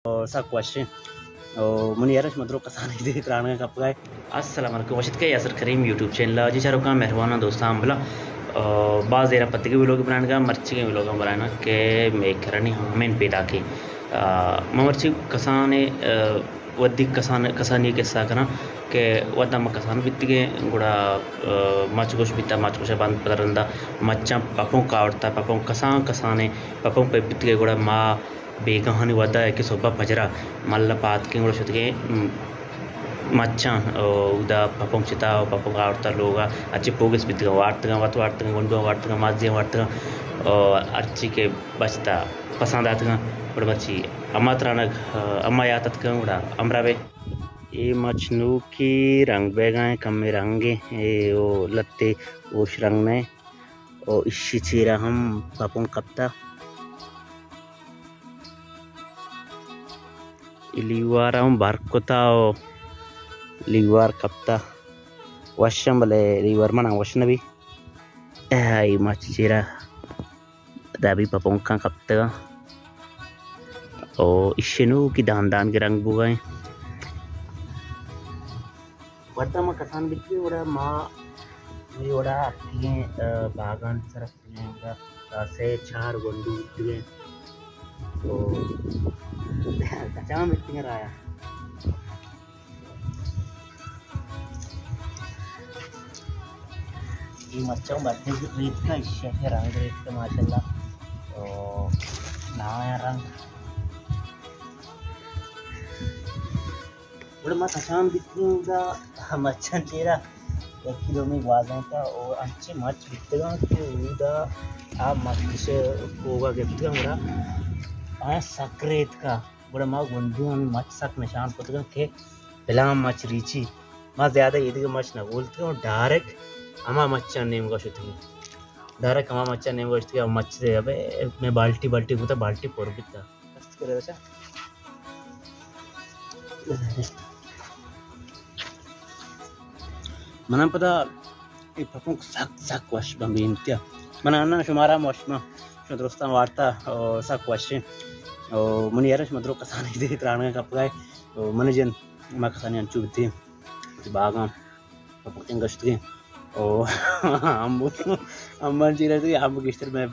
और सा क्वेश्चन और मुनि यारश मदरो कसान इधे त्राणे का पगाय अस्सलाम वालेकुम वशत के यासर करीम यूट्यूब चैनल जी चारों का मेहरबाना दोस्तां हमला बाज़ देरा पत्ते के व्लॉग बनाने का मर्ची के व्लॉग बनाना के मैं करनी हमें पैदा की मर्ची कसाने वद्दी कसानी के साकना के वद्दा म कसान बित्तिगे गुड़ा मचगोश बित्ता मचगोश बंद पदरंदा मच्चा पपों कावड़ता पपों कसाने पपों पे बित्तिगे गुड़ा मा ಬೇಗಹಾನಿ ವದ್ದ ಯಾಕೆ ಸೊಬ್ಬ ಪಜರ ಮಲ್ಲ ಪಾತ್ಕೆ ಗುಳಶುತ್ತಿಗೆ ಮಚ್ಚ ಉದ ಪಪಂ ಚಿತಾ ಪಪಂ ಆಡ್ತಾ ಲೋಗ अच्छे पोगस बितगा वार्तगा गुंडो वार्तगा माजे वार्तगा अच्छी के बचता पसंद आतगा बड़ बच्ची अम्मा त्रानक अम्मा यातत का उड़ा अमरावे ये मछनू की रंग बेगाए कम में रंगे ये ओ लत्ते ओश रंग ने ओ इसी चीरा हम पपं कप्ता लिवार हम बारकोताओ लिवार कप्ता वशम बले लिवार मना वशन भी आई मचीरा दाबी पपोंका कप्ता ओ इशनु की दान के रंग बुगाए वड्डा म कसान बिच्ची वड़ा मा ये वड़ा आपके बागान सरफ ने से चार गोंडू बिच्ची तो कच्चा मिट्टी राया ये मच्छों बच्चे रेत का इश्य है रंग रेत का माशाल्लाह तो नया रंग बड़ा मत कच्चा बिट्टी का मच्छन चेहरा 1 किलो में वाज़ें का और अच्छे मच्छ बिट्टेगा तो उदा आप मच्छ से होगा के बिट्टेगा बड़ा आया सक्रेत का बड़ा माँ गुंडू में मच सक निशान पता के पहला मच रीची माँ ज़्यादा ये दिखे मच ना बोलते हो डायरेक्ट अमा मच्छा नेम का शुद्ध डायरेक्ट अमा मच्छा नेम का शुद्ध मच से अबे मैं बाल्टी होता बाल्टी पोर बिता मस्त करे बच्चा मना पता ये पपों सक वश बंबीन क्या मना ना शुमारा मौसम शो दोस्तां वार्ता और सक वश और मुनि यारश मदरो कसान इधे त्राणे का पगाय और मनजन मा कसानी अंचू बिते बागा पपों गश्तगे और अम्मन चीरा तो हम किस्तर में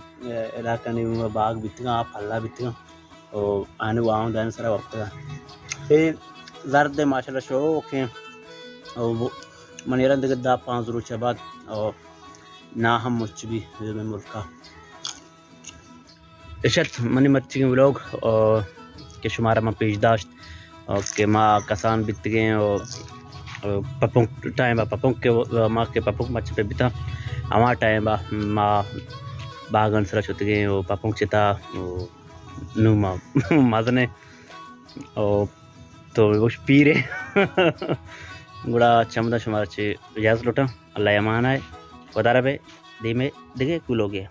इलाका ने बाग बितगा फल्ला बितगा और आने वाम दान सारा वक्त का फिर जर्द माशाल्लाह शो ओके और वो मनेरन दे दा 5 रोज बाद और ना हम मुच्छ भी में मुल्क का इशत मनी मच्छी के व्लॉग और के शुमारा में पेशदाश्त और के माँ कसान बित गए और पपों टाइम पपों के माँ के पपों मच्छ पे बिता हमारा टाइम माँ बागन सरा छुट गए और पपों चिता नुमा मजने और तो वो पीरे गुड़ा चमदा शुमारा चे इजाज़त लुटा अल्लाह अमान आए वदारा पे धीमे दिखे कुल हो गया।